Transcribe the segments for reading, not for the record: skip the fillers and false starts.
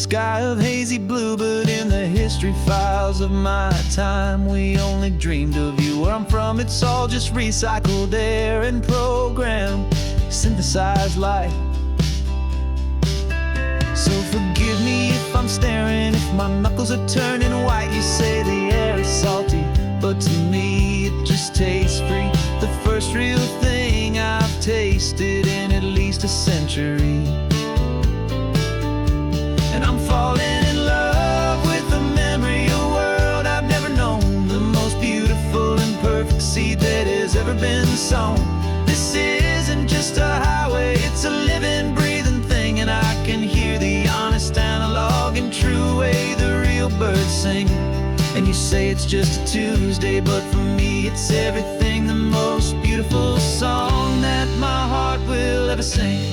sky of hazy blue, but in the history files of my time, we only dreamed of you. Where I'm from, it's all just recycled air and programmed, synthesized light. So forgive me if I'm staring, if my knuckles are turning white. You say the air is salty, but to me it just tastes free. The first real thing I've tasted in at least a century. And I'm falling in love with the memory of a world I've never known, the most beautiful and perfect seed that has ever been sown. This isn't just a highway, it's a living, breathing thing, and I can hear the honest, analog, and true way the real birds sing. And you say it's just a Tuesday, but for me it's everything, the most beautiful song that my heart will ever sing.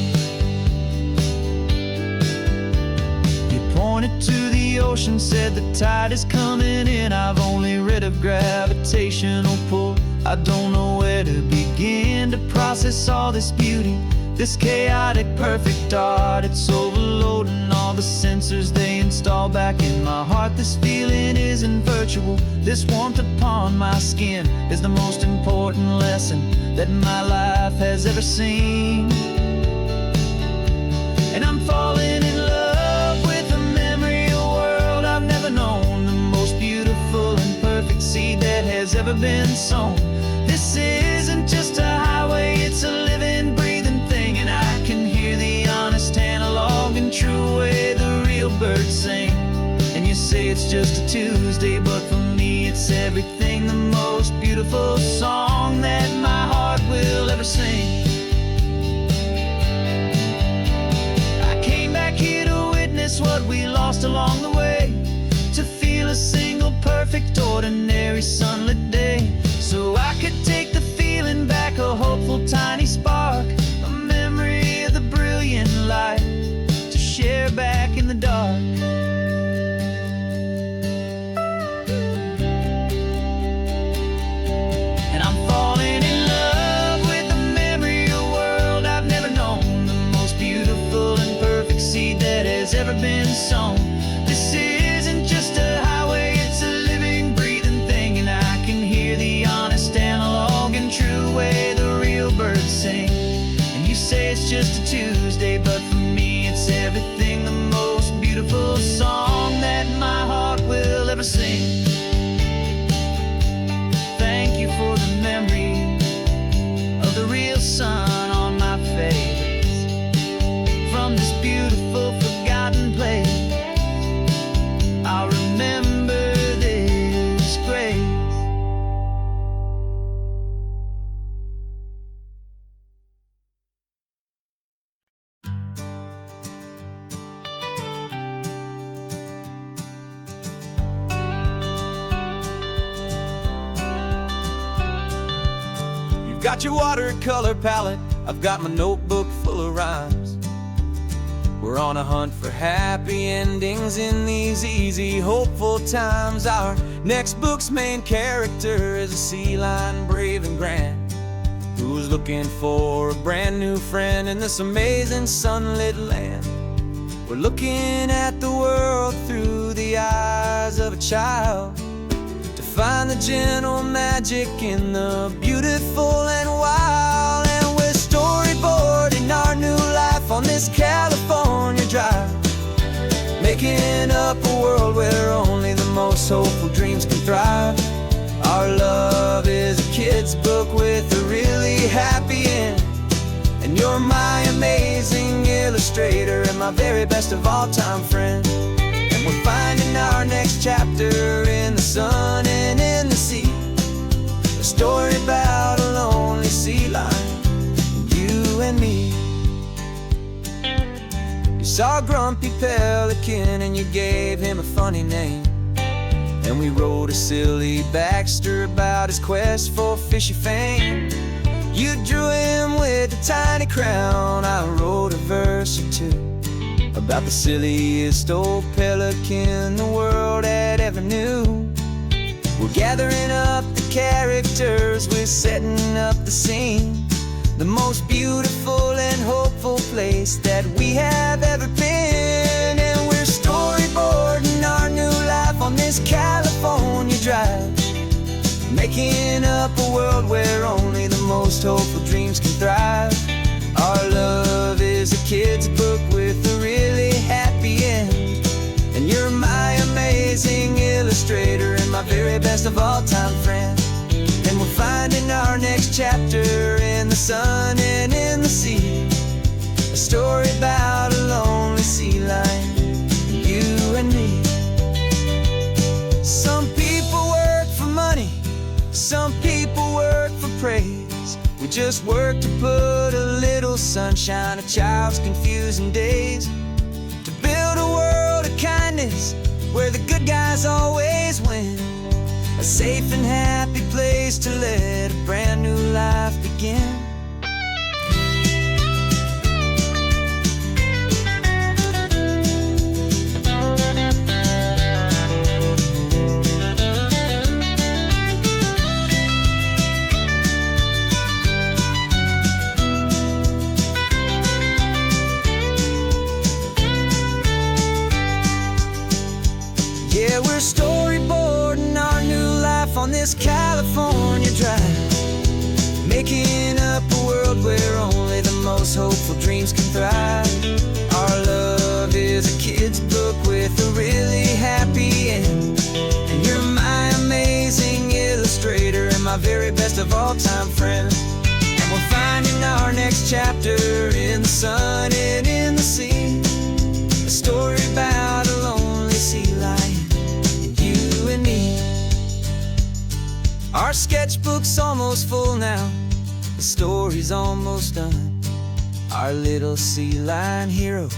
Pointed to the ocean, said the tide is coming in. I've only read of gravitational pull. I don't know where to begin to process all this beauty, this chaotic perfect art. It's overloading all the sensors they install back in my heart. This feeling isn't virtual, this warmth upon my skin is the most important lesson that my life has ever seen. And I'm falling in love with a memory of a world I've never known, the most beautiful and perfect seed that has ever been sown. This isn't just a highway, it's a living, breathing thing, and I can hear the honest, analog, and true way the real birds sing. And you say it's just a Tuesday, but for me it's everything, the most beautiful song that my heart will ever sing. What we lost along the way, to feel a single perfect ordinary sunlit day, so I could take the feeling back, a hopeful tiny spark, a memory of the brilliant light to share back in the dark. And I'm falling in love with the memory of a world I've never known, the most beautiful and perfect seed that has ever been sown. This isn't just a highway, it's a living, breathing thing, and I can hear the honest, analog, and true way the real birds sing. And you say it's just a Tuesday, but for me it's everything, the most beautiful song that my heart will ever sing. Thank you for the memory of the real sun on my face, from this beautiful forgotten place. I'll remember this grace. You've got your watercolor palette, I've got my notebook full of rhymes. We're on a hunt for happy endings in these easy, hopeful times. Our next book's main character is a sea lion, brave and grand, who's looking for a brand new friend in this amazing sunlit land. We're looking at the world through the eyes of a child, to find the gentle magic in the beautiful and wild. And we're storyboarding our new life on this California drive, making up a world where only the most hopeful dreams can thrive. Our love is a kid's book with a really happy end, and you're my amazing illustrator and my very best of all time friend. And we're finding our next chapter in the sun and in the sea, a story about a lonely sea lion, you and me. You saw a grumpy pelican and you gave him a funny name, and we wrote a silly Baxter about his quest for fishy fame. You drew him with a tiny crown, I wrote a verse or two about the silliest old pelican the world had ever knew. We're gathering up the characters, we're setting up the scene, the most beautiful and hopeful place that we have ever been. And we're story this California drive, making up a world where only the most hopeful dreams can thrive. Our love is a kid's book with a really happy end, and you're my amazing illustrator and my very best of all time friend. And we're finding our next chapter in the sun and in the sea, a story about a lonely sea lion, you and me. Some people work for money, some people work for praise. We just work to put a little sunshine in a child's confusing days, to build a world of kindness where the good guys always win, a safe and happy place to let a brand new life begin. Yeah, we're storyboarding our new life on this California drive, making up a world where only the most hopeful dreams can thrive. Our love is a kid's book with a really happy end, and you're my amazing illustrator and my very best of all time friend. And we're finding our next chapter in the sun and in the sea, a story about a lonely sea lion, you and me. Our sketchbook's almost full now, the story's almost done. Our little sea lion hero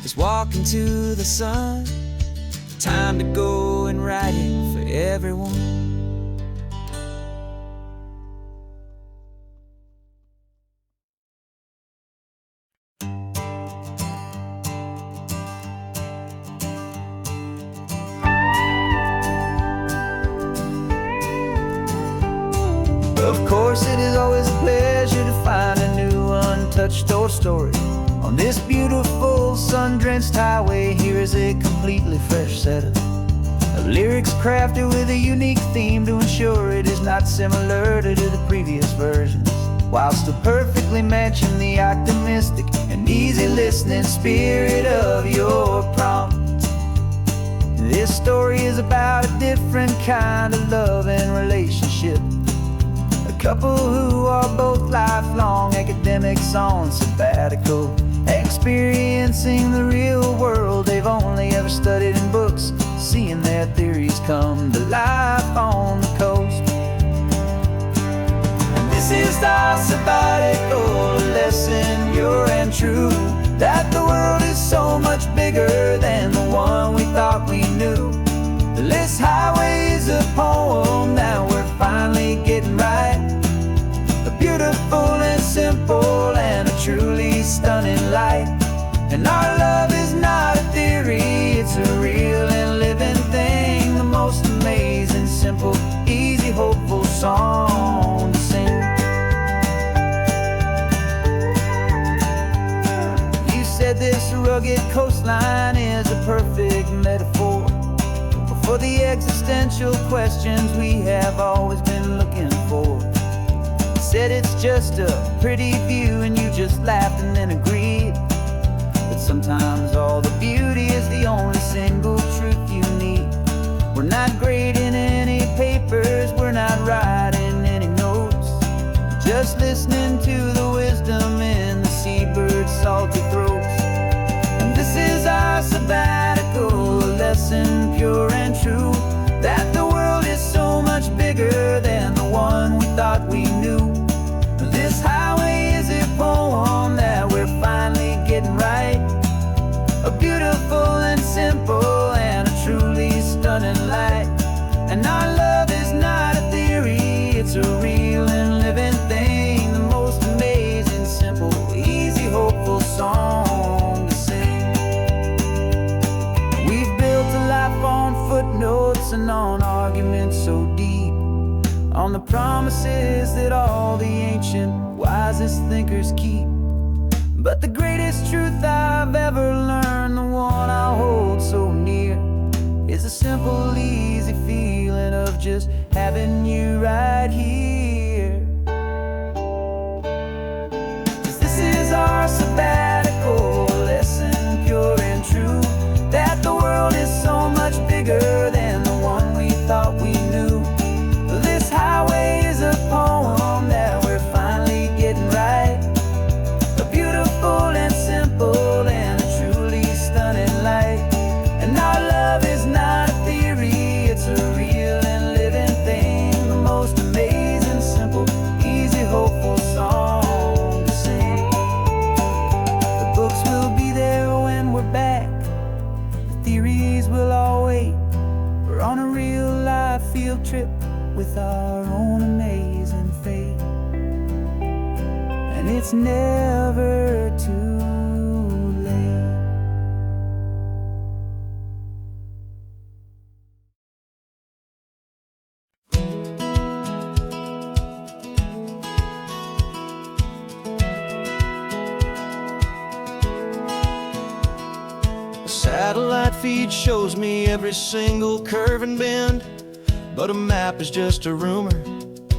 is walking to the sun. Time to go and write it for everyone. Of course, it is always a pleasure to find a new untouched old story. On this beautiful sun-drenched highway, here is a completely fresh set of lyrics crafted with a unique theme to ensure it is not similar to the previous versions, while still perfectly matching the optimistic and easy listening spirit of your prompt. This story is about a different kind of love and relationship, couple who are both lifelong academics on sabbatical, experiencing the real world they've only ever studied in books, seeing their theories come to life on the coast. And this is our sabbatical lesson, pure and true, that the world is so much bigger than the one we thought we knew. This highway is a poem that we're finally getting right, a beautiful and simple and a truly stunning light. And our love is not a theory, it's a real and living thing, the most amazing, simple, easy, hopeful song to sing. You said this rugged coastline is a perfect metaphor for the existential questions we have always been looking for. You said it's just a pretty view and you just laughed and then agreed, but sometimes all the beauty is the only single truth you need. We're not grading any papers, we're not writing any notes, just listening to the wisdom in the seabird's salty throats. And this is our sabbatical lesson, pure and true, that the world is so much bigger than the one we thought we knew. This highway is a poem that we're finally getting right, a beautiful and simple and a truly stunning light. And our love is not a theory, it's a real and living thing, the most amazing, simple, easy, hopeful song to sing. We've built a life on footnotes and on arguments so deep, on the promises that all the ancient wisest thinkers keep. But the greatest truth I've ever learned, the one I hold so near, is is the simple, easy feeling of just having you right here. 'Cause this is our sabbatical lesson, pure and true, that the world is so much bigger than the one we thought we knew. This highway is a poem that we're finally getting right, a beautiful and simple and a truly stunning light. And our love is not a theory, it's a real and living thing, the most amazing, simple, easy, hopeful song to sing. The books will be there when we're back, the theories will all wait. We're on a real life field trip with our own amazing fate, and it's never too late. A satellite feed shows me every single curve and bend, but a map is just a rumor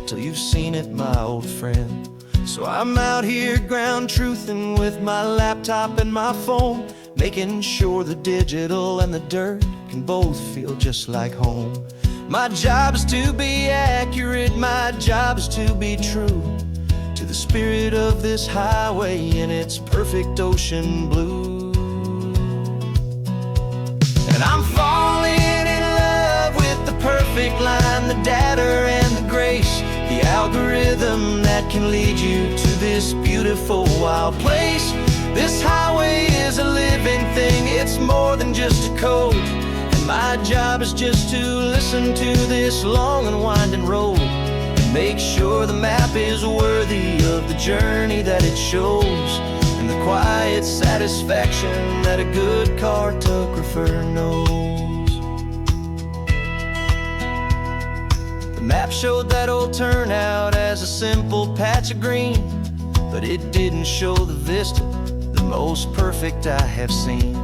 till you've seen it, my old friend. So I'm out here ground truthing with my laptop and my phone, making sure the digital and the dirt can both feel just like home. My job is to be accurate, my job is to be true to the spirit of this highway in its perfect ocean blue. And I'm falling in love with the perfect line, the data and the grace, the algorithm that can lead you to this beautiful wild place. This highway is a living thing, it's more than just a code, and my job is just to listen to this long and winding road and make sure the map is worthy of the journey that it shows, and the quiet satisfaction that a good cartographer knows. The map showed that old turnout as a simple patch of green, but it didn't show the vista, the most perfect I have seen.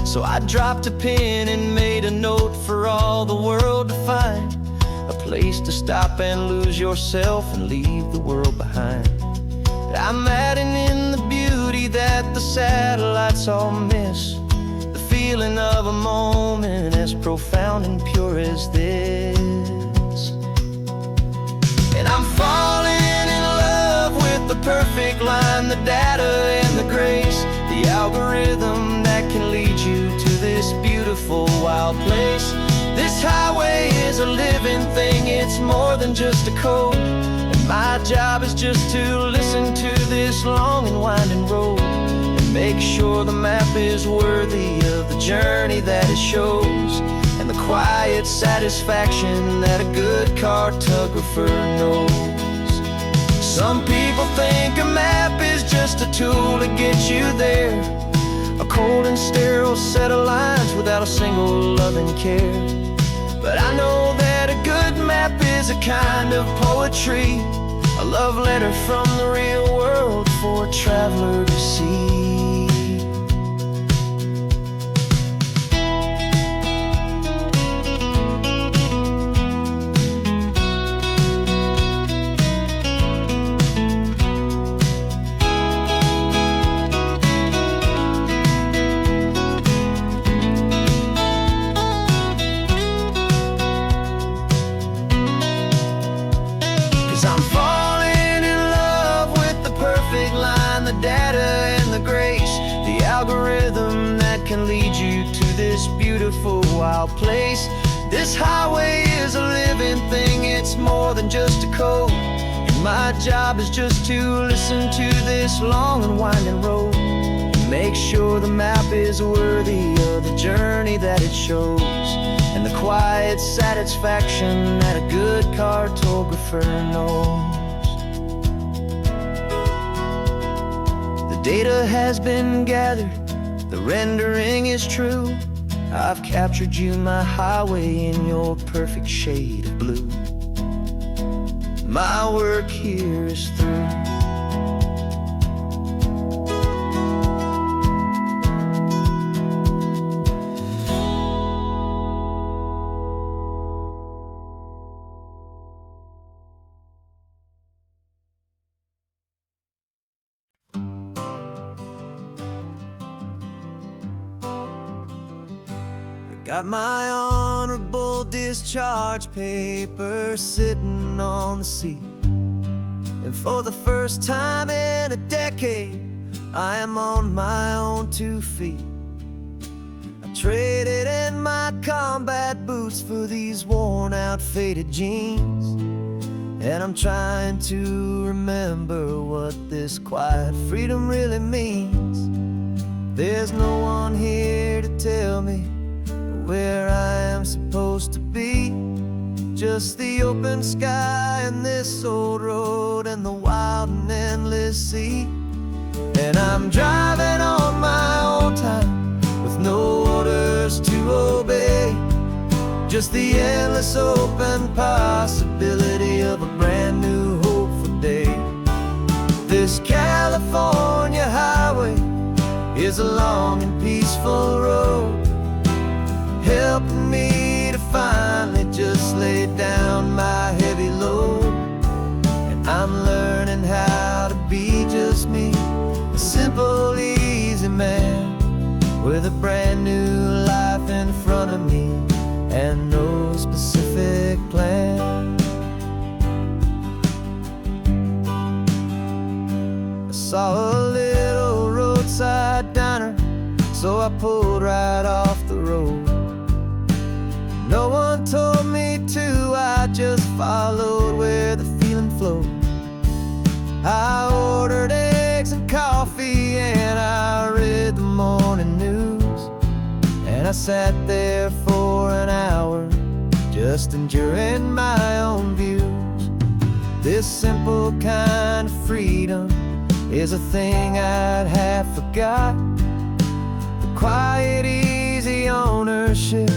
So I dropped a pin and made a note for all the world to find, a place to stop and lose yourself and leave the world behind. I'm adding in the beauty that the satellites all miss, the feeling of a moment as profound and pure as this. And I'm falling in love with the perfect line, the data and the grace, the algorithm that can lead you to this beautiful wild place. This highway is a living thing, it's more than just a code, and my job is just to listen to this long and winding road and make sure the map is worthy of the journey that it shows, and the quiet satisfaction that a good cartographer knows. Some people think a map is just a tool to get you there, a cold and sterile set of lines without a single loving care. But I know that a good map is a kind of poetry, a love letter from the real world for a traveler to see. I'm falling in love with the perfect line, the data and the grace, the algorithm that can lead you to this beautiful wild place. This highway is a living thing, it's more than just a code, and my job is just to listen to this long and winding road and make sure the map is worthy of the journey that it shows, and the quiet satisfaction that a good cartographer knows. The data has been gathered, the rendering is true. I've captured you, my highway, in your perfect shade of blue. My work here is through. Got my honorable discharge paper sitting on the seat, and for the first time in a decade, I am on my own 2 feet. I traded in my combat boots for these worn out faded jeans, and I'm trying to remember what this quiet freedom really means. There's no one here to tell me where I am supposed to be, just the open sky and this old road and the wild and endless sea. And I'm driving on my own time with no orders to obey, just the endless open possibility of a brand new hopeful day. This California highway is a long and peaceful road, helping me to finally just lay down my heavy load. And I'm learning how to be just me, a simple, easy man with a brand new life in front of me and no specific plan. I saw a little roadside diner, so I pulled right off the road. No one told me to, I just followed where the feeling flowed. I ordered eggs and coffee and I read the morning news, and I sat there for an hour just enduring my own views. This simple kind of freedom is a thing I'd have forgot, the quiet, easy ownership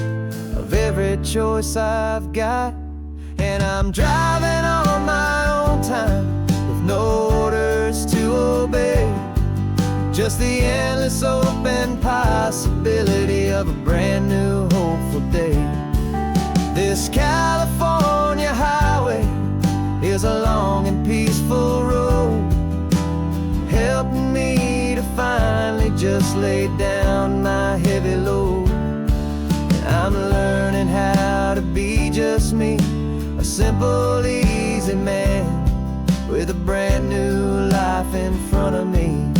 of every choice I've got. And I'm driving on my own time with no orders to obey, just the endless open possibility of a brand new hopeful day. This California highway is a long and peaceful road, helping me to finally just lay down my heavy load. I'm learning how to be just me, a simple, easy man with a brand new life in front of me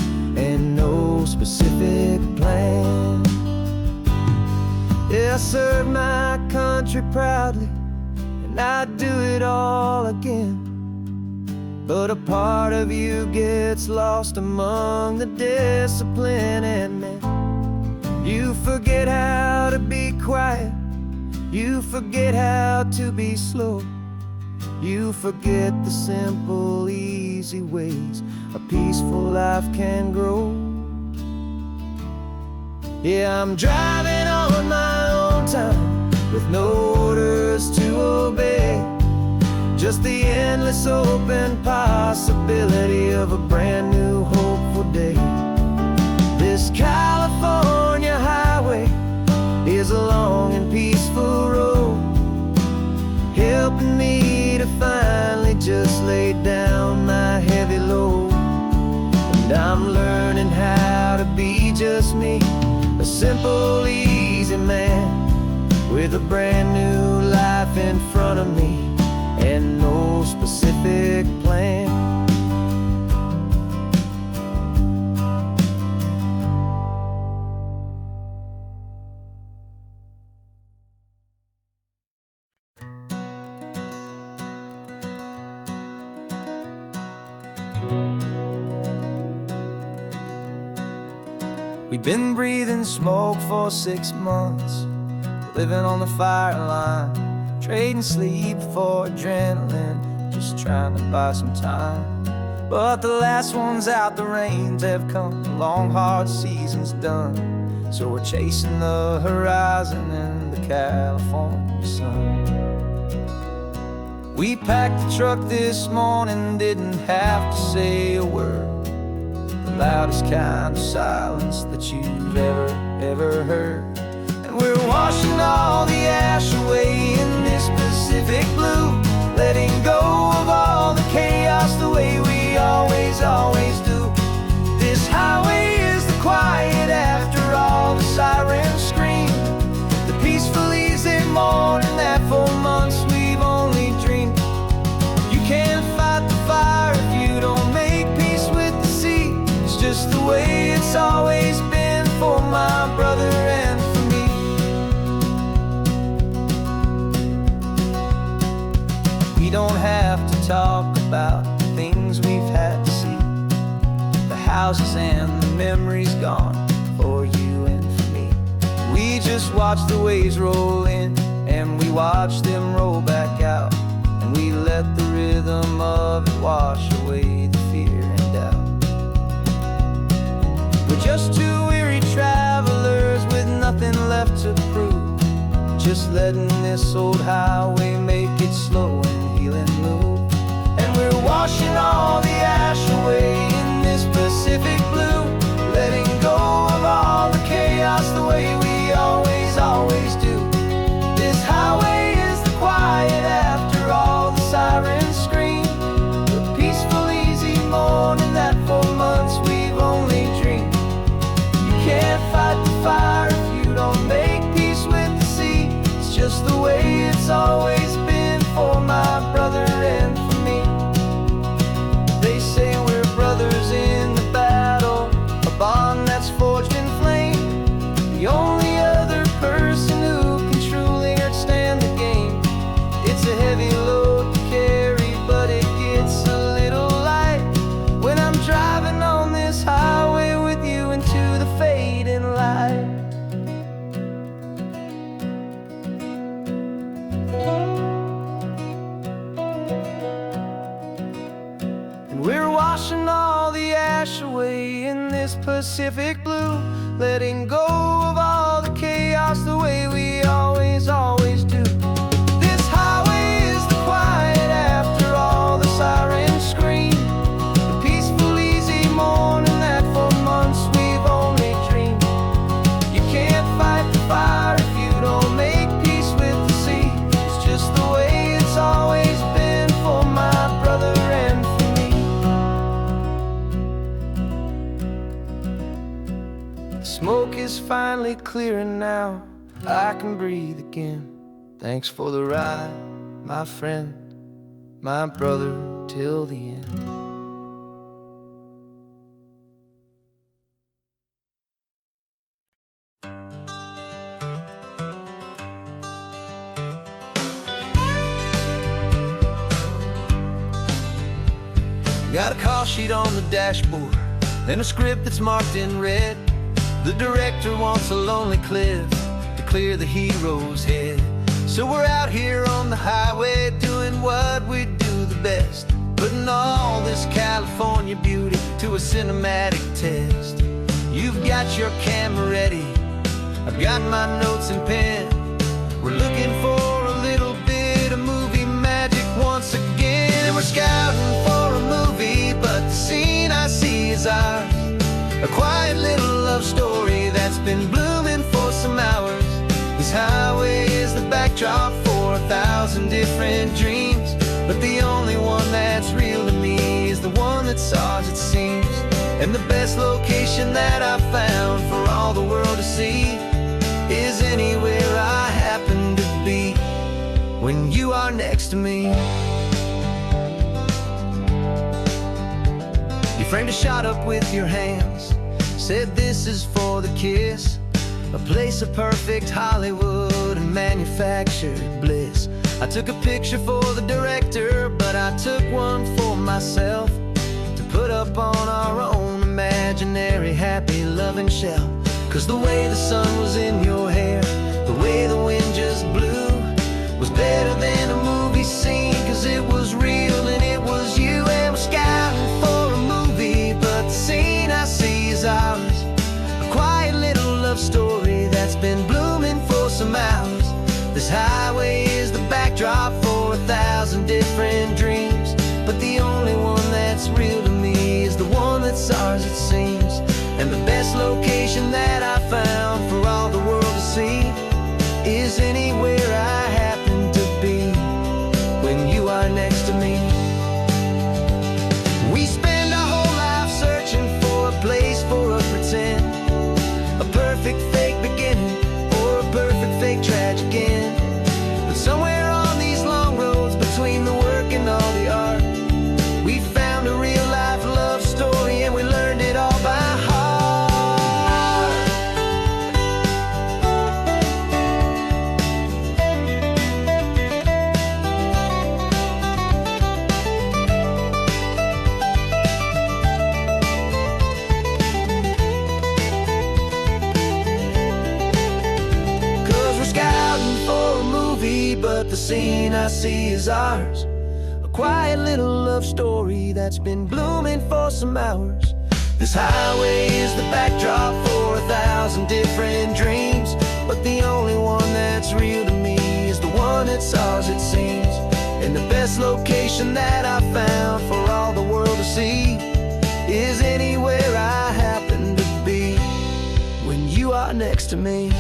and no specific plan. Yeah, I serve my country proudly and I'd do it all again, but a part of you gets lost among the discipline and men. You forget how to be quiet, you forget how to be slow, you forget the simple, easy ways a peaceful life can grow. Yeah, I'm driving on my own time with no orders to obey, just the endless open possibility of a brand new hopeful day. This California highway is a long and peaceful road, helping me to finally just lay down my heavy load. And I'm learning how to be just me, a simple, easy man with a brand new life in front of me and no specific plan. We've been breathing smoke for 6 months, living on the fire line, trading sleep for adrenaline, just trying to buy some time. But the last one's out, the rains have come, the long hard season's done, so we're chasing the horizon in the California sun. We packed the truck this morning, didn't have to say a word, the loudest kind of silence that you've ever heard. And we're washing all the ash away in this Pacific blue, letting go of all the chaos the way we always do. This highway is the quiet after all the sirens scream, the peaceful have to talk about the things we've had to see, the houses and the memories gone for you and for me. We just watch the waves roll in, and we watch them roll back out, and we let the rhythm of it wash away the fear and doubt. We're just two weary travelers with nothing left to prove, just letting this old highway make its slow and healing move. And we're washing all the ash away in this Pacific blue, letting go of all the chaos the way we always, always do. This highway is the quiet after all the sirens scream, the peaceful, easy morning that for months we've only dreamed. You can't fight the fire if you don't make peace with the sea. It's just the way it's always been for my brother and for me. They say we're brothers in the battle, a bond that's forged in flame. The only other person who can truly stand the game. It's a heavy load to carry, but it gets a little light when I'm driving on this highway with you into the fading light. And we're washing all the ash away in this Pacific blue, letting go of all the chaos the way we always, always do. This highway is the quiet after all the sirens scream, the peaceful, easy morning that for months we've only dreamed. You can't fight the fire if you don't make peace with the sea. It's just the way it's always been for my brother and for me. The smoke is finally clearing now, I can breathe again. Thanks for the ride, my friend, my brother, till the end. Got a call sheet on the dashboard and a script that's marked in red. The director wants a lonely cliff to clear the hero's head. So we're out here on the highway doing what we do the best, putting all this California beauty to a cinematic test. You've got your camera ready, I've got my notes and pen. We're looking for a little bit of movie magic once again. And we're scouting for a movie, but the scene I see is ours. A quiet little love story that's been blooming for some hours. This highway is the backdrop for 1,000 different dreams, but the only one that's real to me is the one that's ours, it seems. And the best location that I've found for all the world to see is anywhere I happen to be when you are next to me. You framed a shot up with your hands, said this is for the kiss, a place of perfect Hollywood and manufactured bliss. I took a picture for the director, but I took one for myself to put up on our own imaginary happy loving shelf. Cause the way the sun was in your hair, the way the wind just blew, was better than a movie scene. Cause it was real and it was you. And we're scouting for a movie, but the scene I see is ours. A quiet little love story that's been blooming for some hours. This highway is the backdrop for 1,000 different dreams, but the only one that's real to me is the one that's ours, it seems. And the best location that I found for all the world to see is anywhere I happen to be when you are next to me. We spend our whole life searching for a place for a pretend, a perfect fake beginning or a perfect fake tragic end. But somewhere on these long roads between the work and all the art, we found a real life love story and we learned it all by heart. scene I see is ours, a quiet little love story that's been blooming for some hours. This highway is the backdrop for 1,000 different dreams, but the only one that's real to me is the one that's ours, it seems. And the best location that I found for all the world to see is anywhere I happen to be when you are next to me.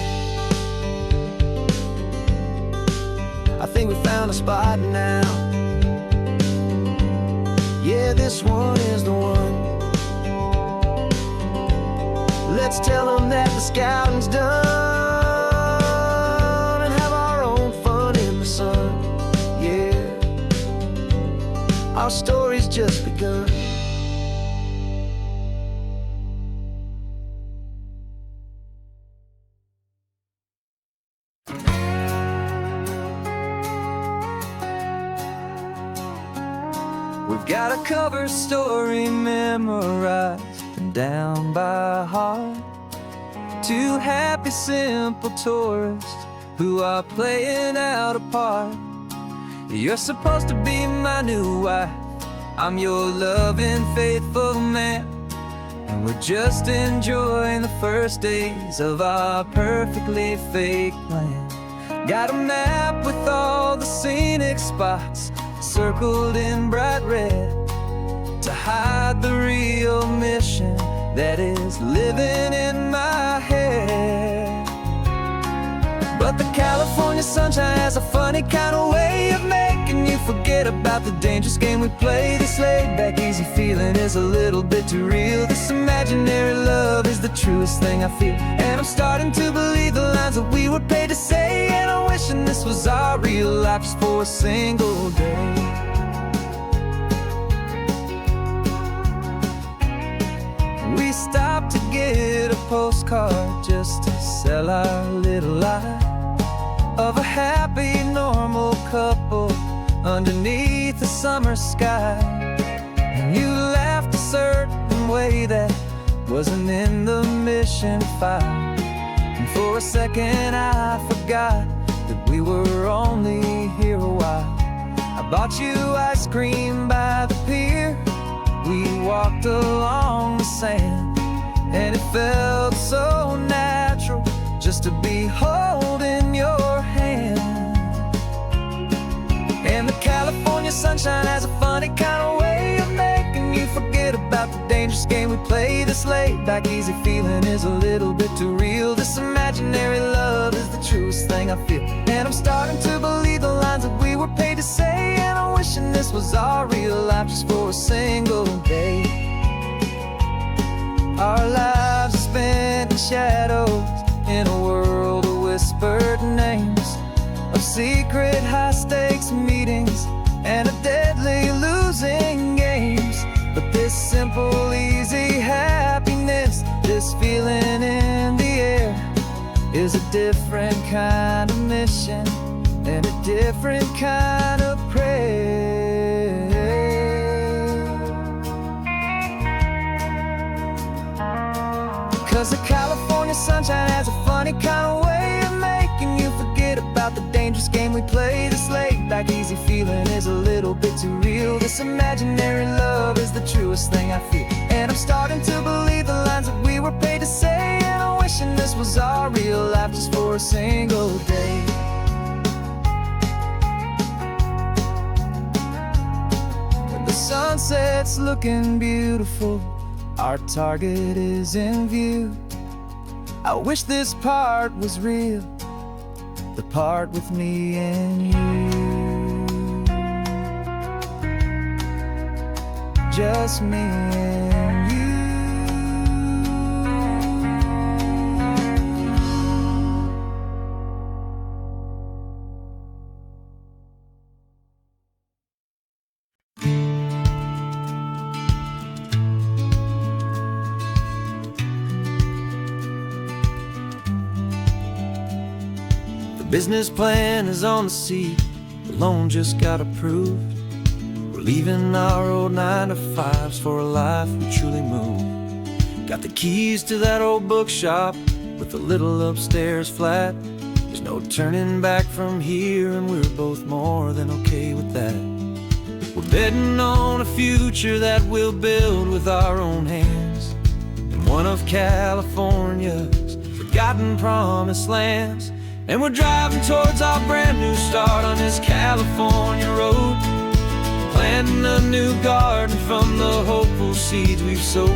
I think we found a spot now. Yeah, this one is the one. Let's tell them that the scouting's done and have our own fun in the sun. Yeah, our story's just begun. We've got a cover story memorized and down by heart. Two happy, simple tourists who are playing out a part. You're supposed to be my new wife, I'm your loving, faithful man, and we're just enjoying the first days of our perfectly fake plan. Got a map with all the scenic spots circled in bright red to hide the real mission that is living in my head. But the California sunshine has a funny kind of way of making you forget about the dangerous game we play. This laid-back, easy feeling is a little bit too real. This imaginary love is the truest thing I feel, and I'm starting to believe the lines that we were paid to say. And I'm wishing this was our real life just for a single day. We stopped to get a postcard just to sell our little lie of a happy, normal couple underneath the summer sky. And you laughed a certain way that wasn't in the mission file, and for a second I forgot that we were only here a while. I bought you ice cream by the pier, we walked along the sand, and it felt so natural just to be holding your hand. And the California sunshine has a funny kind of way of making you forget about the dangerous game we play. This laid-back, easy feeling is a little bit too real. This imaginary love is the truest thing I feel, and I'm starting to believe the lines that we were paid to say. And I'm wishing this was our real life just for a single day. Our lives are spent in shadows in a world of whispered names, of secret high-stakes meetings and of deadly losing games. But this simple, easy happiness, this feeling in the air, is a different kind of mission and a different kind of prayer. 'Cause the California sunshine has a funny kind of way of making you forget about the dangerous game we play. This laid-back, easy feeling is a little bit too real. This imaginary love is the truest thing I feel, and I'm starting to believe the lines that we were paid to say. And I'm wishing this was our real life just for a single day. When the sunset's looking beautiful, our target is in view. I wish this part was real, the part with me and you. Just me and you. The business plan is on the seat, the loan just got approved. We're leaving our old 9-to-5s for a life we truly moved. Got the keys to that old bookshop with the little upstairs flat. There's no turning back from here, and we're both more than okay with that. We're betting on a future that we'll build with our own hands, in one of California's forgotten promised lands. And we're driving towards our brand new start on this California road, planting a new garden from the hopeful seeds we've sowed.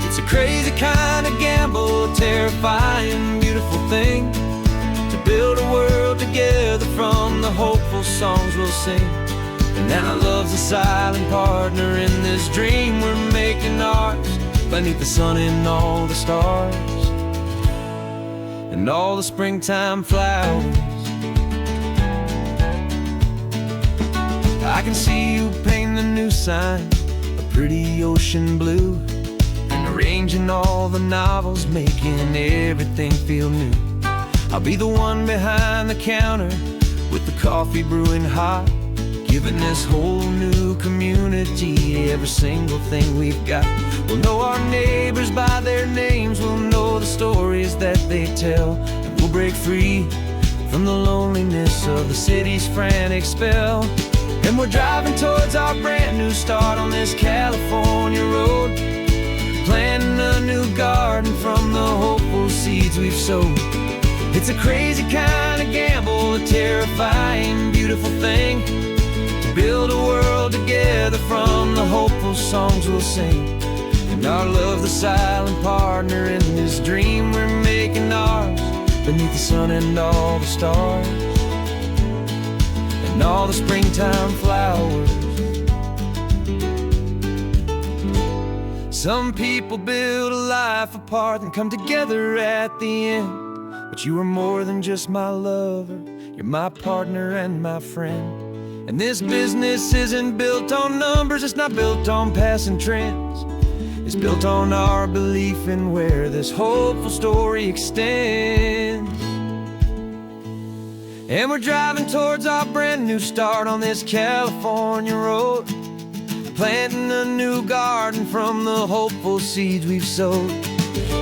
It's a crazy kind of gamble, a terrifying, beautiful thing, to build a world together from the hopeful songs we'll sing. And now love's a silent partner in this dream we're making ours, beneath the sun and all the stars, and all the springtime flowers. I can see you painting the new sign a pretty ocean blue, and arranging all the novels, making everything feel new. I'll be the one behind the counter with the coffee brewing hot, giving this whole new community every single thing we've got. We'll know our neighbors by their names, we'll know the stories that they tell, and we'll break free from the loneliness of the city's frantic spell. And we're driving towards our brand new start on this California road, planting a new garden from the hopeful seeds we've sowed. It's a crazy kind of gamble, a terrifying, beautiful thing, to build a world together from the hopeful songs we'll sing. And our love's the silent partner in this dream we're making ours, beneath the sun and all the stars, and all the springtime flowers. Some people build a life apart and come together at the end, but you are more than just my lover, you're my partner and my friend. And this business isn't built on numbers, it's not built on passing trends, it's built on our belief in where this hopeful story extends. And we're driving towards our brand new start on this California road, planting a new garden from the hopeful seeds we've sowed.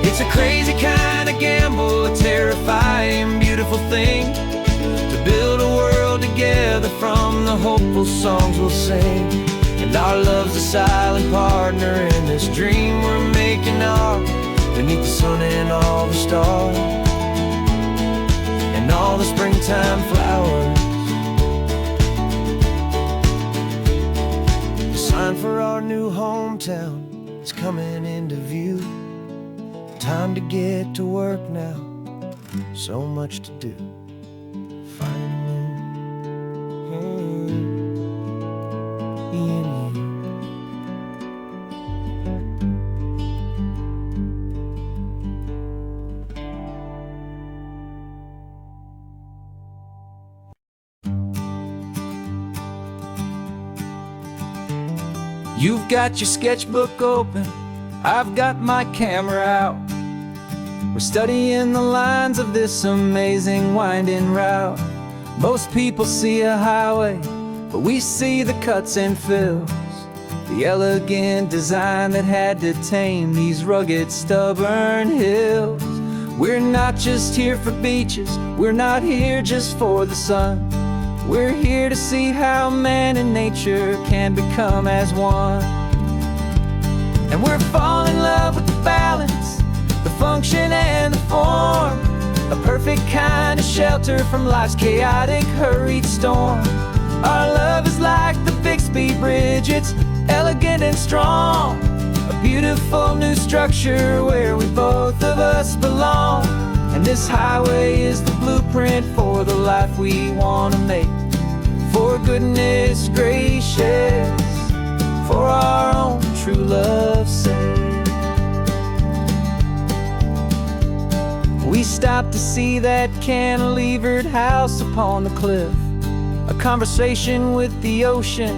It's a crazy kind of gamble, a terrifying, beautiful thing, to build a world together from the hopeful songs we'll sing. And our love's a silent partner in this dream we're making ours, beneath the sun and all the stars, and all the springtime flowers. The sign for our new hometown is coming into view. Time to get to work now, so much to do. Finding You've got your sketchbook open, I've got my camera out. We're studying the lines of this amazing winding route. Most people see a highway, but we see the cuts and fills, the elegant design that had to tame these rugged, stubborn hills. We're not just here for beaches, we're not here just for the sun. We're here to see how man and nature can become as one. And we're falling in love with the balance, the function and the form, a perfect kind of shelter from life's chaotic, hurried storm. Our love is like the Bixby Bridge, it's elegant and strong, a beautiful new structure where we both of us belong. And this highway is the blueprint for the life we want to make, for goodness gracious, for our own true love's sake. We stopped to see that cantilevered house upon the cliff, a conversation with the ocean,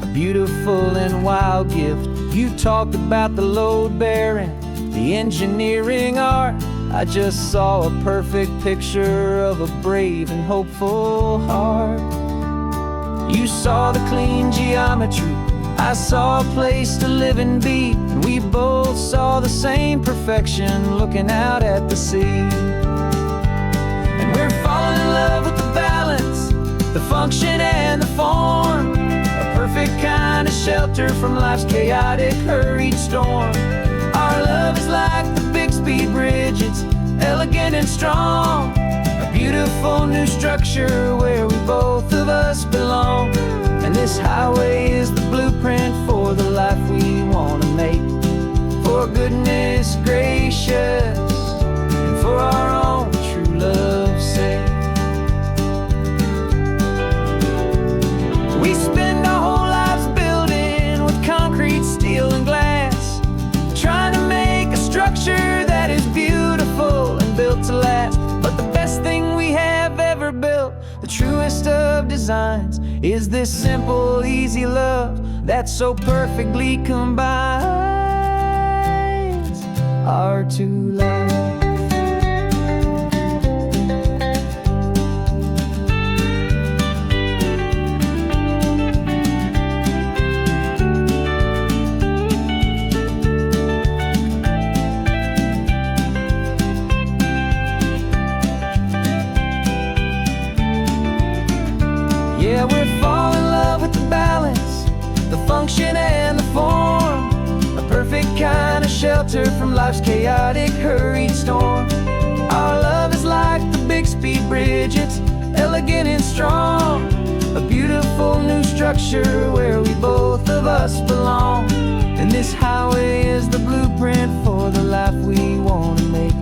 a beautiful and wild gift. You talked about the load bearing, the engineering art. I just saw a perfect picture of a brave and hopeful heart. You saw the clean geometry, I saw a place to live and be, and we both saw the same perfection looking out at the sea. And we're love with the balance, the function and the form. A perfect kind of shelter from life's chaotic, hurried storm. Our love is like the Bixby Bridge, it's elegant and strong. A beautiful new structure where we both of us belong. And this highway is the blueprint for the life we want to make. For goodness gracious, and for our own true love's sake. We spend our whole lives building with concrete, steel, and glass, trying to make a structure that is beautiful and built to last. But the best thing we have ever built, the truest of designs, is this simple, easy love that so perfectly combines our two lives. Yeah, we're falling in love with the balance, the function and the form. A perfect kind of shelter from life's chaotic, hurried storm. Our love is like the Bixby Bridge, it's elegant and strong. A beautiful new structure where we both of us belong. And this highway is the blueprint for the life we want to make.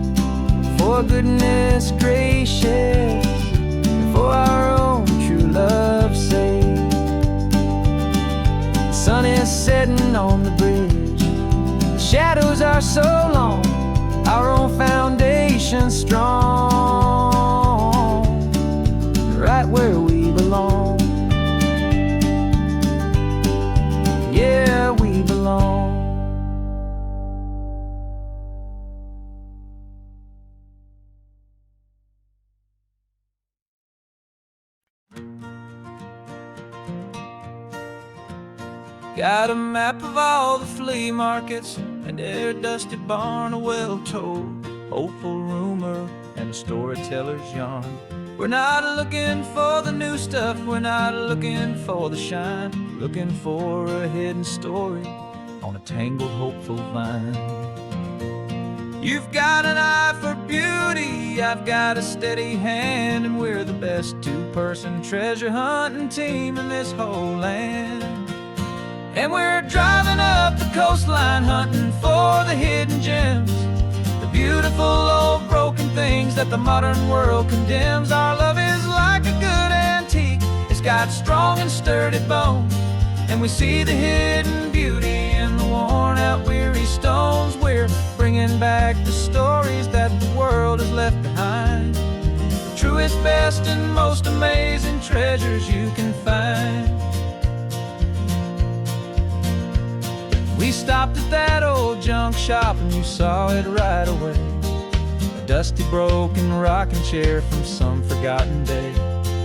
For goodness gracious, and for our own true love's sake. The sun is setting on the bridge, the shadows are so long, our own foundation strong, right where we belong. Yeah, we belong. Got a map of all the flea markets and their dusty barn, a well-told, hopeful rumor, and a storyteller's yarn. We're not looking for the new stuff, we're not looking for the shine, looking for a hidden story on a tangled, hopeful vine. You've got an eye for beauty, I've got a steady hand, and we're the best two-person treasure hunting team in this whole land. And we're driving up the coastline hunting for the hidden gems, the beautiful old broken things that the modern world condemns. Our love is like a good antique, it's got strong and sturdy bones, and we see the hidden beauty in the worn out weary stones. We're bringing back the stories that the world has left behind, the truest, best, and most amazing treasures you can find. We stopped at that old junk shop and you saw it right away, a dusty, broken rocking chair from some forgotten day.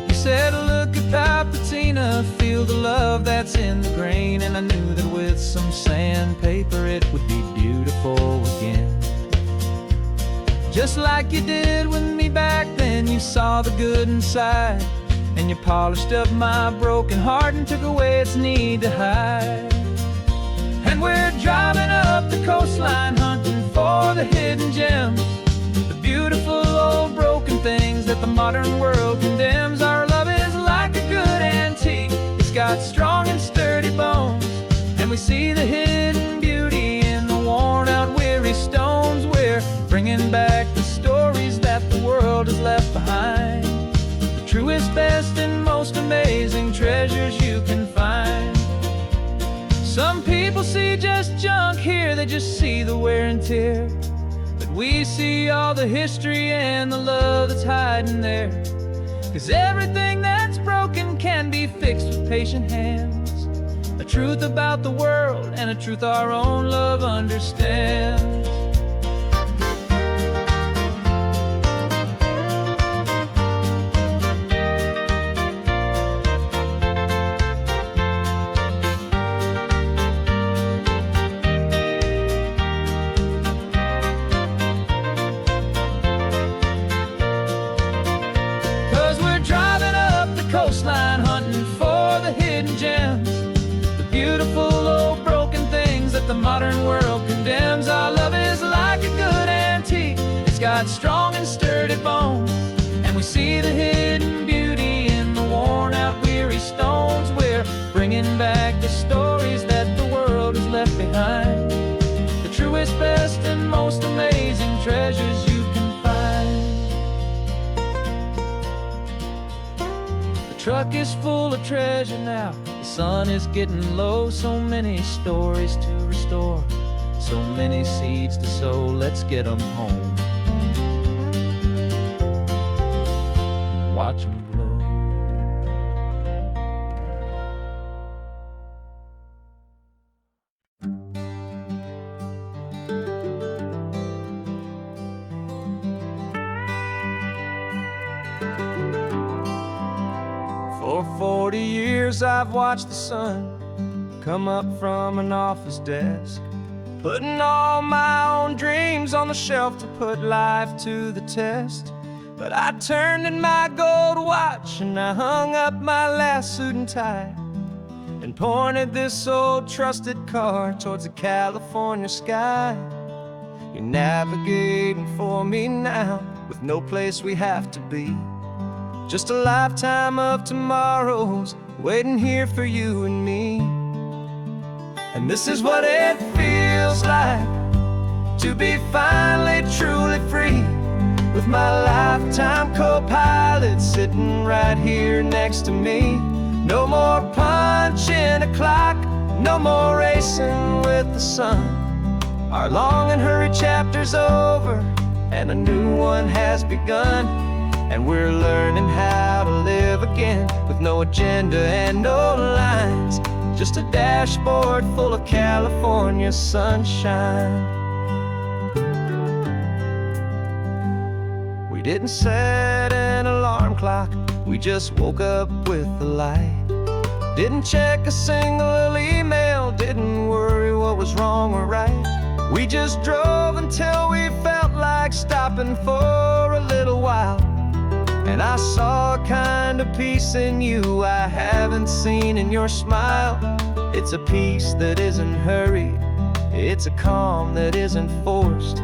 You said, look at that patina, feel the love that's in the grain, and I knew that with some sandpaper it would be beautiful again. Just like you did with me back then, you saw the good inside, and you polished up my broken heart and took away its need to hide. And we're driving up the coastline hunting for the hidden gems, the beautiful old broken things that the modern world condemns. Our love is like a good antique, it's got strong and sturdy bones, and we see the hidden beauty in the worn out weary stones. We're bringing back the stories that the world has left behind, the truest, best, and most amazing treasures you can find. Some people see just junk here, they just see the wear and tear, but we see all the history and the love that's hiding there. 'Cause everything that's broken can be fixed with patient hands, a truth about the world and a truth our own love understands. beautiful old broken things that the modern world condemns. Our love is like a good antique. It's got strong and sturdy bones, and we see the hidden beauty in the worn-out, weary stones. We're bringing back the stories that the world has left behind, the truest, best, and most amazing treasures you can find. The truck is full of treasure now. The sun is getting low. So many stories to restore, so many seeds to sow. Let's get them home. Watch them blow. For 40 years I've watched the sun come up from an office desk, putting all my own dreams on the shelf to put life to the test. But I turned in my gold watch and I hung up my last suit and tie, and pointed this old trusted car towards the California sky. You're navigating for me now, with no place we have to be, just a lifetime of tomorrows waiting here for you and me. And this is what it feels like to be finally truly free, with my lifetime co-pilot sitting right here next to me. No more punching a clock, no more racing with the sun. Our long and hurried chapter's over, and a new one has begun. And we're learning how to live again, with no agenda and no lines, just a dashboard full of California sunshine. We didn't set an alarm clock, we just woke up with the light. Didn't check a single email, didn't worry what was wrong or right. We just drove until we felt like stopping for a little while. And I saw a kind of peace in you I haven't seen in your smile. It's a peace that isn't hurried, it's a calm that isn't forced.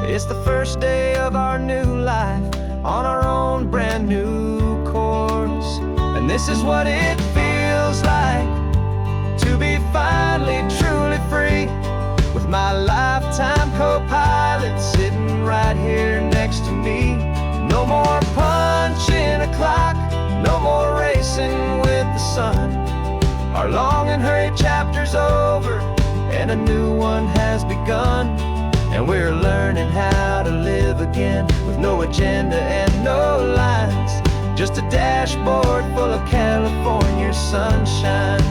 It's the first day of our new life on our own brand new course. And this is what it feels like to be finally truly free, with my lifetime co-pilot sitting right here next to me. No more punching a clock, no more racing with the sun. Our long and hurried chapter's over, and a new one has begun. And we're learning how to live again, with no agenda and no lines, just a dashboard full of California sunshine.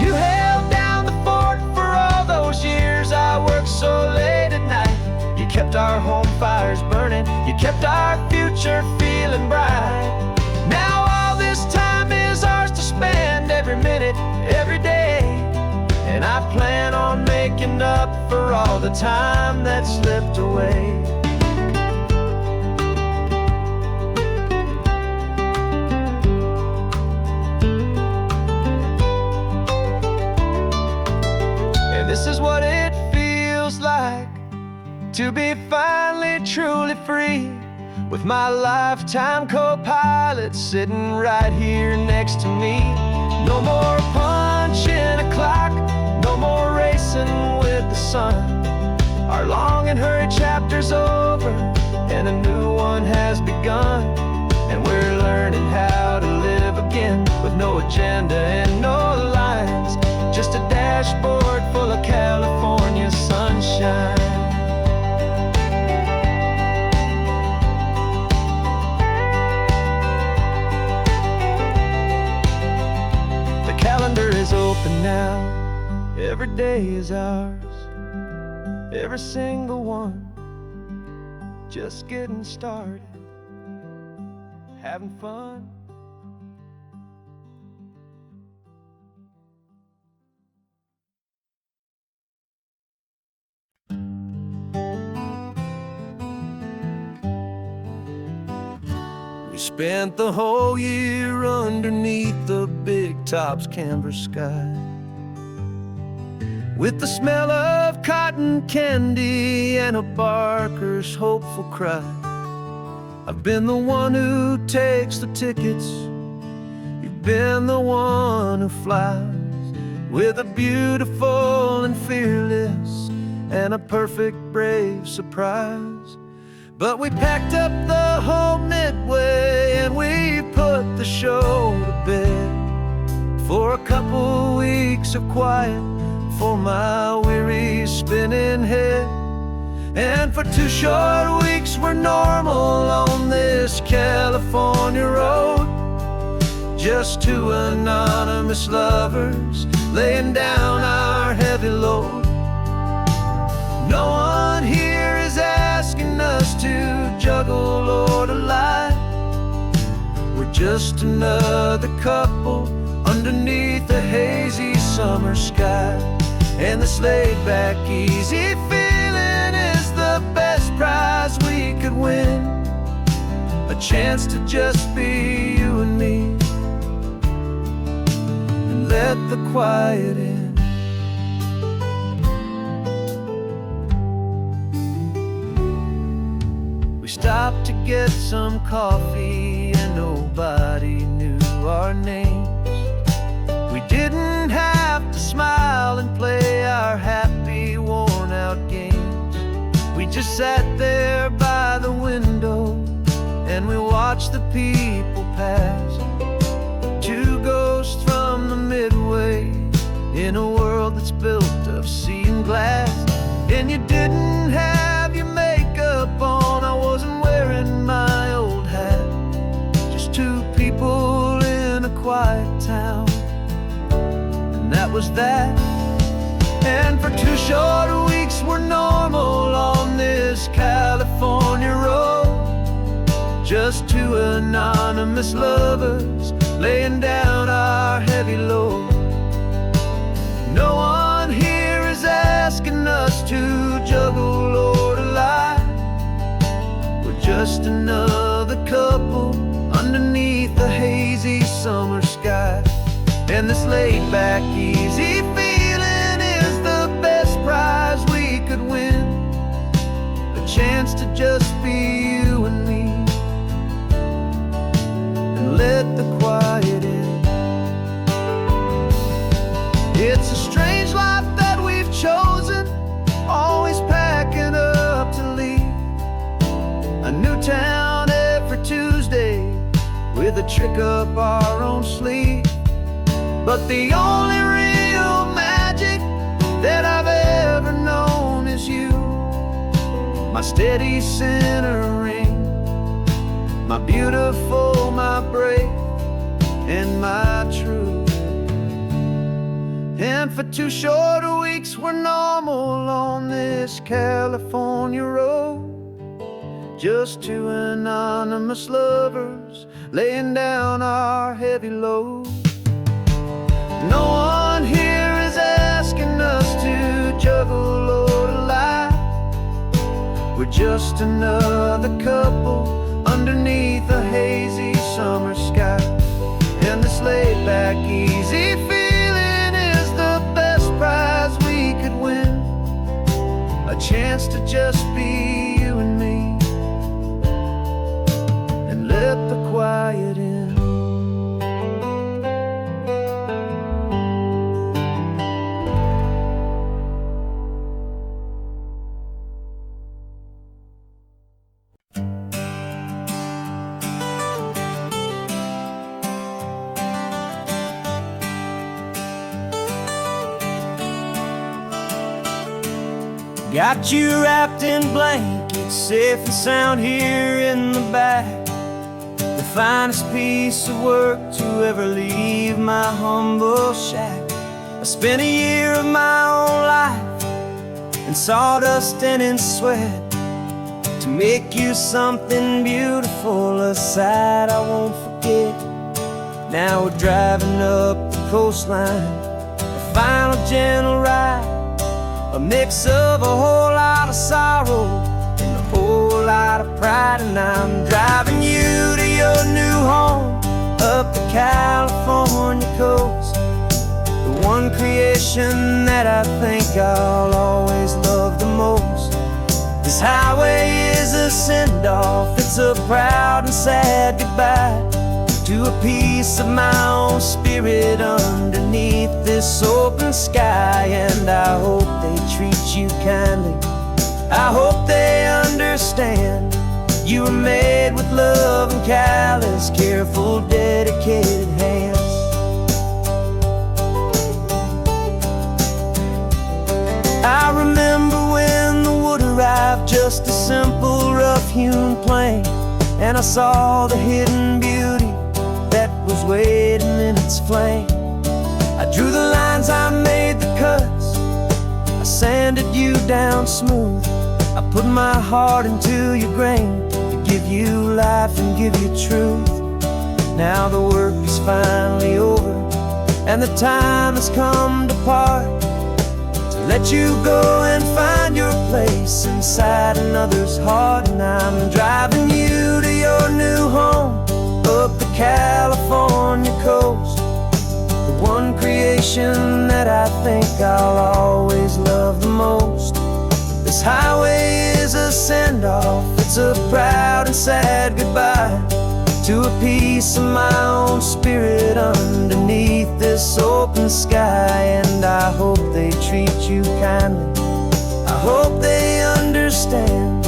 You held down the fort for all those years I worked so late at night. You kept our home fires burning, you kept our future feeling bright. Now all this time is ours to spend, every minute, every day. And I plan on making up for all the time that slipped away. And this is what it feels like to be finally truly free, with my lifetime co-pilot sitting right here next to me. No more punching a clock, no more racing with the sun. Our long and hurried chapter's over, and a new one has begun. And we're learning how to live again, with no agenda and no lines, just a dashboard full of California sunshine. Is open now, every day is ours, every single one, just getting started, having fun. We We spent the whole year underneath the big top's canvas sky, with the smell of cotton candy and a barker's hopeful cry. I've been the one who takes the tickets, you've been the one who flies, with a beautiful and fearless and a perfect brave surprise. But we packed up the whole Midway and we put the show to bed, for a couple weeks of quiet for my weary spinning head. And for 2 short weeks we're normal on this California road, just 2 anonymous lovers laying down our heavy load. No one here is asking us to juggle or to lie. We're just another couple underneath a hazy summer sky. And this laid-back, easy feeling is the best prize we could win, a chance to just be you and me, and let the quiet in. We stopped to get some coffee and nobody knew our names. We didn't have to smile and play our happy, worn-out games. We just sat there by the window and we watched the people pass, 2 ghosts from the Midway in a world that's built of sea and glass. And you didn't have your makeup on, I wasn't wearing my old hat, just 2 people in a quiet town, that was that. And for 2 short weeks we're normal on this California road, just 2 anonymous lovers laying down our heavy load. No one here is asking us to juggle or to lie. We're just another couple underneath the hazy summer sky. And this laid-back, easy feeling is the best prize we could win, a chance to just be you and me, and let the quiet in. It's a strange life that we've chosen, always packing up to leave a new town every Tuesday with a trick up our own sleeve. But the only real magic that I've ever known is you, my steady centering, my beautiful, my brave, and my true. And for 2 short weeks we're normal on this California road, just 2 anonymous lovers laying down our heavy load. No one here is asking us to juggle or to lie. We're just another couple underneath a hazy summer sky. And this laid-back, easy feeling is the best prize we could win, a chance to just be you and me, and let the quiet in. Got you wrapped in blankets, safe and sound here in the back, the finest piece of work to ever leave my humble shack. I spent a year of my own life in sawdust and in sweat to make you something beautiful, a sight I won't forget. Now we're driving up the coastline, a final gentle ride, a mix of a whole lot of sorrow and a whole lot of pride. And I'm driving you to your your new home up the California coast. The one creation that I think I'll always love the most. This highway is a send-off, it's a proud and sad goodbye to a piece of my own spirit underneath this open sky. And I hope they treat you kindly, I hope they understand you were made with love and callous, careful, dedicated hands. I remember when the wood arrived, just a simple rough-hewn plank, and I saw the hidden beauty that was waiting in its flame. I drew the lines, I made the cuts, I sanded you down smooth. I put my heart into your grain to give you life and give you truth. Now the work is finally over, and the time has come to part, to let you go and find your place inside another's heart. And I'm driving you to your new home up the California coast, the one creation that I think I'll always love the most. This highway is a send-off, it's a proud and sad goodbye to a piece of my own spirit underneath this open sky. And I hope they treat you kindly, I hope they understand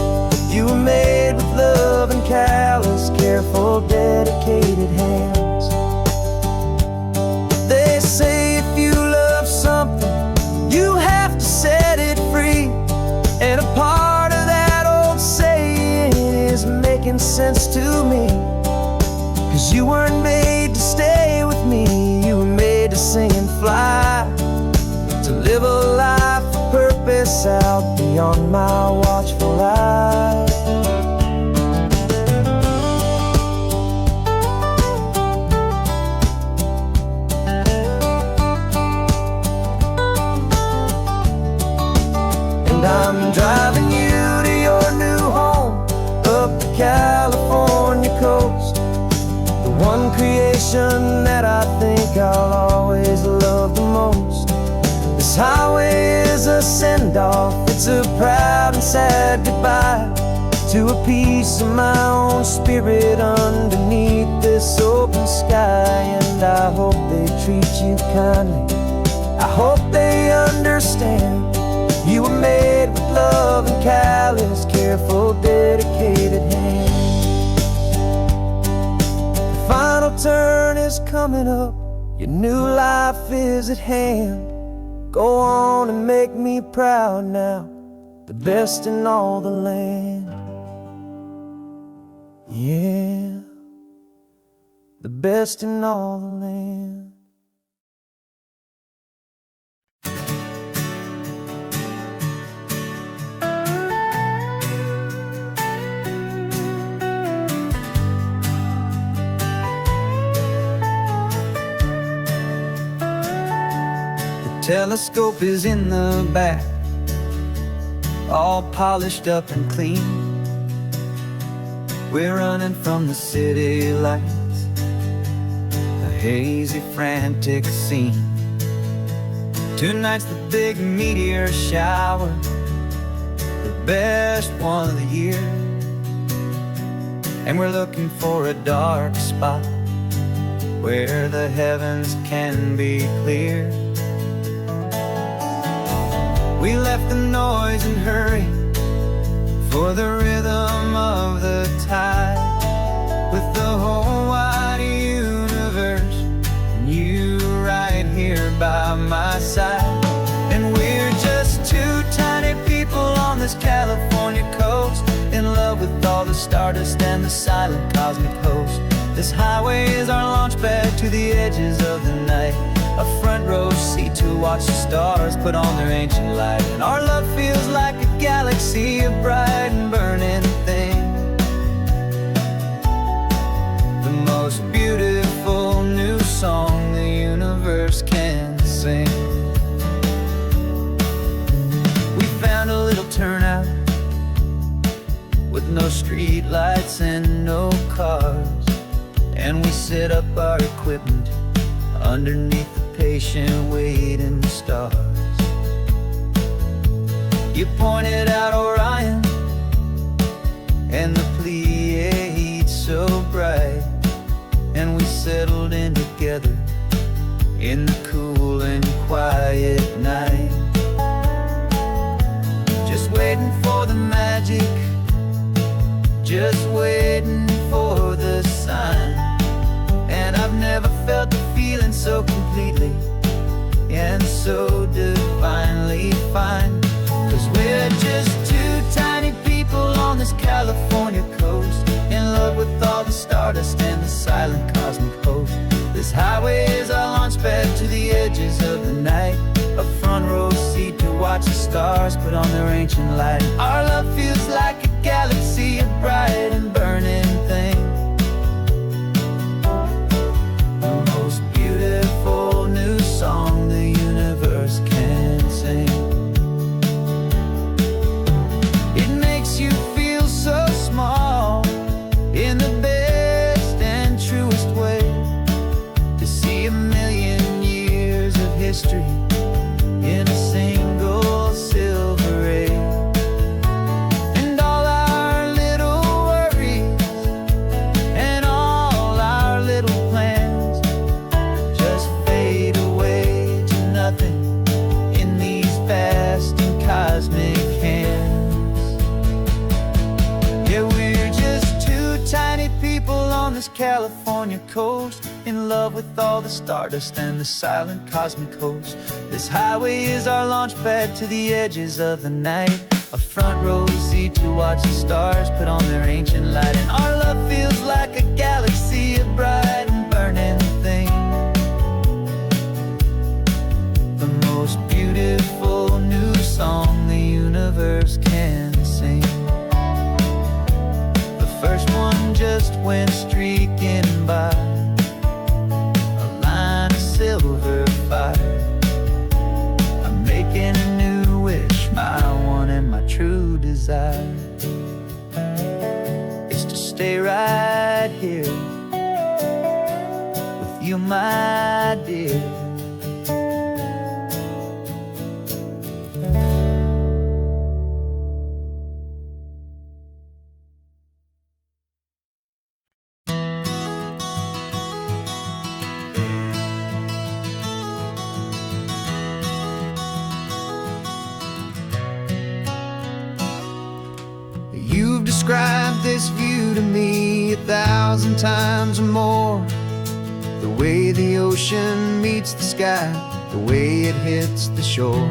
you were made with love and callous, careful, dedicated hands. They say if you love something, you have to set it free. And a part of that old saying is making sense to me, 'cause you weren't made to stay with me, you were made to sing and fly, to live a life of purpose out beyond my watchful eye. And I'm driving you to your new home up the California coast, the one creation that I think I'll always love the most. This highway is a send-off, it's a proud and sad goodbye to a piece of my own spirit underneath this open sky. And I hope they treat you kindly, I hope they understand you were made with love and callous, careful, dedicated hands. The final turn is coming up, your new life is at hand. Go on and make me proud now, the best in all the land. Yeah, the best in all the land. Telescope is in the back, all polished up and clean. We're running from the city lights, a hazy, frantic scene. Tonight's the big meteor shower, the best one of the year. And we're looking for a dark spot where the heavens can be clear. We left the noise and hurry for the rhythm of the tide, with the whole wide universe and you right here by my side. And we're just two tiny people on this California coast, in love with all the stardust and the silent cosmic host. This highway is our launch pad to the edges of the night, a front row seat to watch the stars put on their ancient light. And our love feels like a galaxy of bright and burning things, the most beautiful new song the universe can sing. We found a little turnout with no street lights and no cars, set up our equipment underneath the patient waiting stars. You pointed out Orion and the Pleiades so bright, and we settled in together in the cool and quiet night, just waiting for the magic, just waiting for the sign. And I've never felt the feeling so completely and so divinely fine. 'Cause we're just two tiny people on this California coast, in love with all the stardust and the silent cosmic host. This highway is our launch pad to the edges of the night, a front row seat to watch the stars put on their ancient light. Our love feels like a galaxy of bright and burning things, the most beautiful new song the universe can sing. It makes you feel so small in the best and truest way, to see a million years of history in a single silver ray. And all our little worries and all our little plans just fade away to nothing in these vast and cosmic hands. Yeah, we're just two tiny people on this California coast, in love with all the stardust and the silent cosmic host. This highway is our launch pad to the edges of the night, a front row seat to watch the stars put on their ancient light. And our love feels like a galaxy of bright and burning things, the most beautiful new song the universe can sing. The first one just went streaking by, a line of silver fire. I'm making a new wish, my one and my true desire is to stay right here with you, my dear. You've described this view to me 1,000 times or more, the way the ocean meets the sky, the way it hits the shore.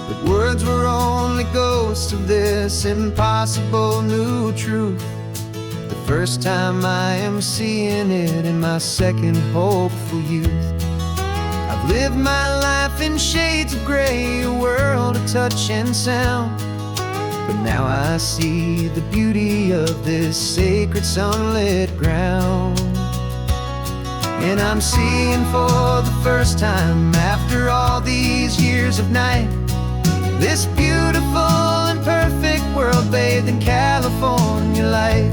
But words were only ghosts of this impossible new truth. The first time I am seeing it in my second hopeful youth. I've lived my life in shades of gray, a world of touch and sound, but now I see the beauty of this sacred sunlit ground. And I'm seeing for the first time, after all these years of night, this beautiful and perfect world bathed in California light.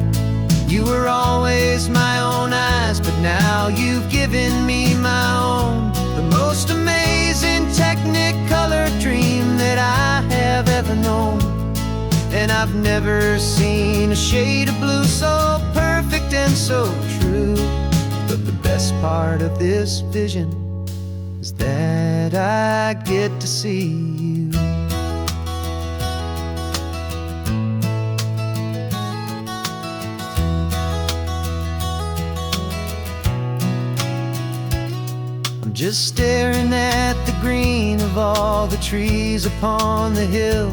You were always my own eyes, but now you've given me my own, the most amazing technicolor dream that I have ever known. And I've never seen a shade of blue so perfect and so true. But the best part of this vision is that I get to see you. I'm just staring at the green of all the trees upon the hill.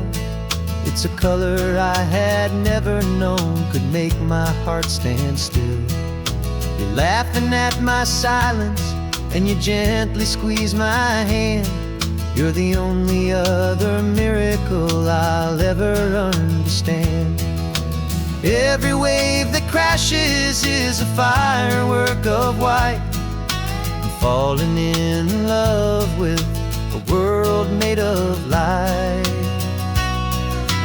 It's a color I had never known could make my heart stand still. You're laughing at my silence, and you gently squeeze my hand. You're the only other miracle I'll ever understand. Every wave that crashes is a firework of white. I'm falling in love with a world made of light.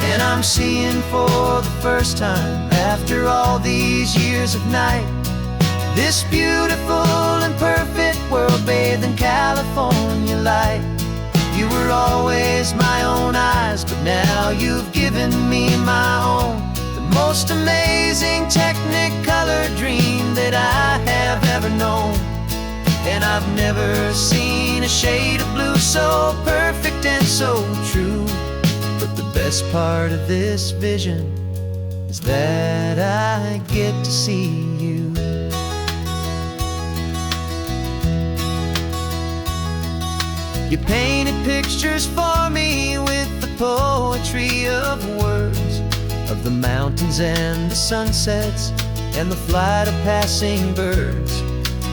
And I'm seeing for the first time, after all these years of night, This beautiful and perfect world bathed in California light. You were always my own eyes, but now you've given me my own. The most amazing technicolor dream that I have ever known. And I've never seen a shade of blue so perfect and so true. But the best part of this vision is that I get to see you. You painted pictures for me with the poetry of words, of the mountains and the sunsets and the flight of passing birds.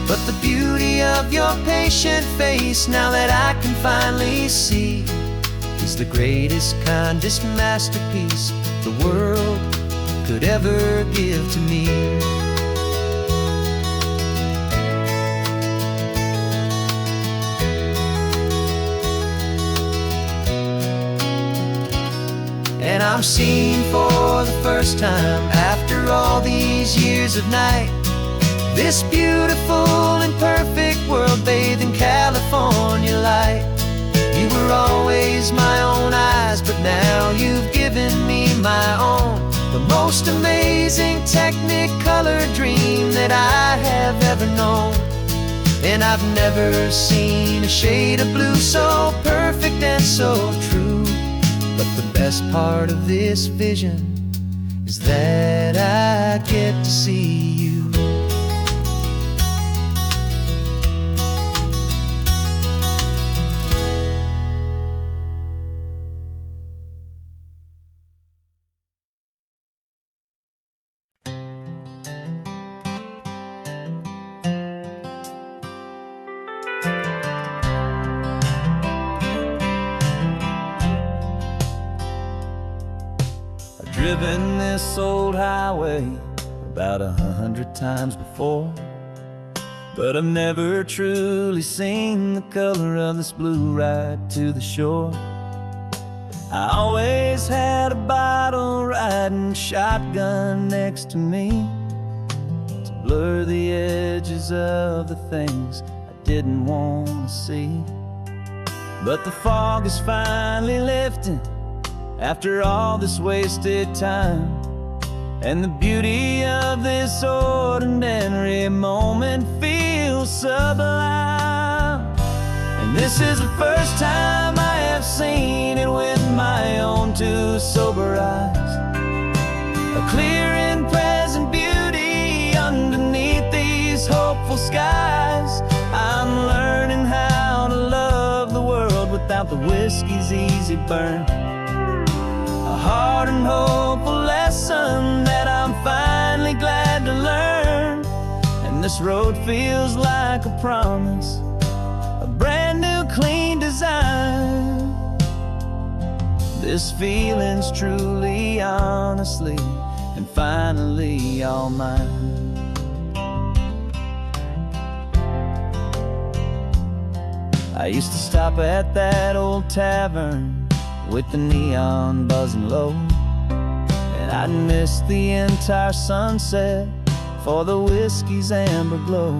But the beauty of your patient face, now that I can finally see, is the greatest, kindest masterpiece the world could ever give to me. And I'm seeing for the first time, after all these years of night, this beautiful and perfect world bathed in California light. You were always my own eyes, but now you've given me my own. The most amazing technicolor dream that I have ever known. And I've never seen a shade of blue so perfect and so true. But the best part of this vision is that I get to see you. Driven this old highway about 100 times before, but I've never truly seen the color of this blue right to the shore. I always had a bottle riding shotgun next to me to blur the edges of the things I didn't want to see. But the fog is finally lifting after all this wasted time, and the beauty of this ordinary moment feels sublime. And this is the first time I have seen it with my own two sober eyes. A clear and present beauty underneath these hopeful skies. I'm learning how to love the world without the whiskey's easy burn. A hard and hopeful lesson that I'm finally glad to learn. And this road feels like a promise, a brand new clean design. This feeling's truly, honestly, and finally all mine. I used to stop at that old tavern with the neon buzzing low, and I'd miss the entire sunset for the whiskey's amber glow.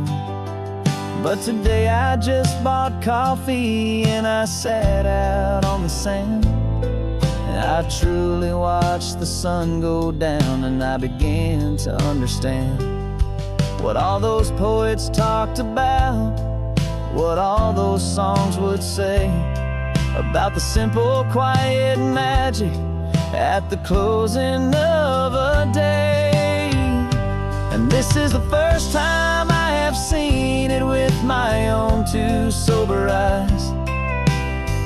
But today I just bought coffee and I sat out on the sand, and I truly watched the sun go down, and I began to understand what all those poets talked about, what all those songs would say about the simple, quiet magic at the closing of a day. And this is the first time I have seen it with my own two sober eyes.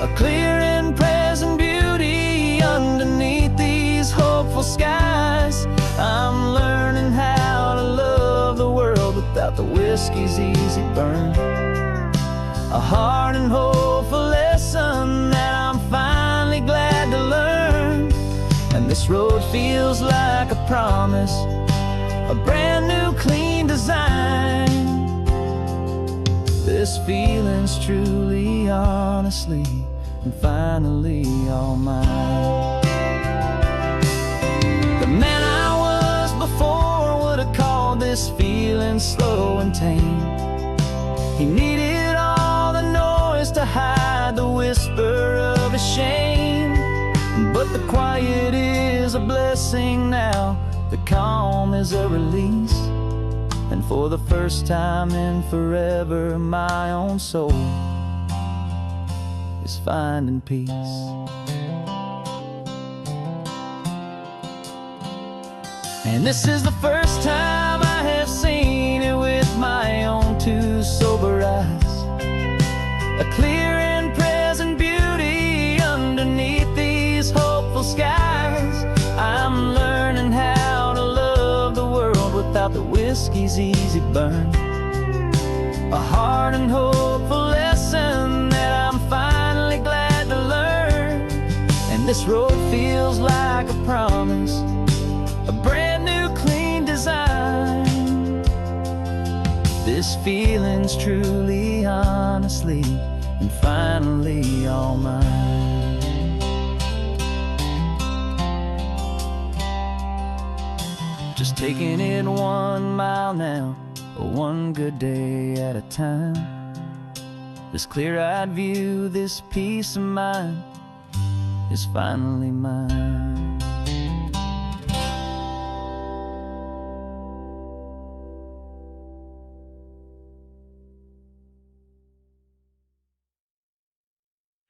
A clear and present beauty underneath these hopeful skies. I'm learning how to love the world without the whiskey's easy burn. A hard and hopeful lesson that I'm finally glad to learn. And this road feels like a promise, a brand new clean design. This feeling's truly, honestly, and finally all mine. The man I was before would have called this this feeling slow and tame. He needed all the noise to hide the whisper of his shame. But the quiet is a blessing now, the calm is a release. And for the first time in forever, my own soul is finding peace. And this is the first time I have seen it with my own two sober eyes. A clear and present beauty underneath these hopeful skies. I'm learning how to love the world without the whiskey's easy burn. A hard and hopeful lesson that I'm finally glad to learn. And this road feels like a promise, a brand new clean design. This feeling's truly, honestly, and finally all mine. Just taking it 1 mile now, one good day at a time. This clear-eyed view, this peace of mind is finally mine.